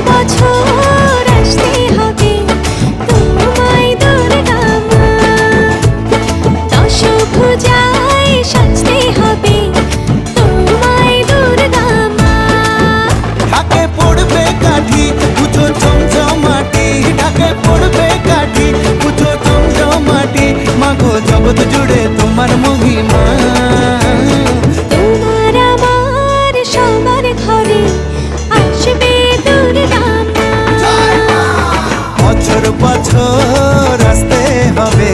বছর আসতে হবে তোমায় দুর্গা মা, দশভুজায় সাজতে হবে তোমায় দুর্গা মা। ঢাকে পড়বে কাঠি পুজো জমজমাটি, ঢাকে পড়বে কাঠি পুজো জমজমাটি, মাগো জগৎ জুড়ে তোমার মহিমা। তোমার আমার সবার ঘরে আসবে দুর্গা মা। বছর বছর আসতে হবে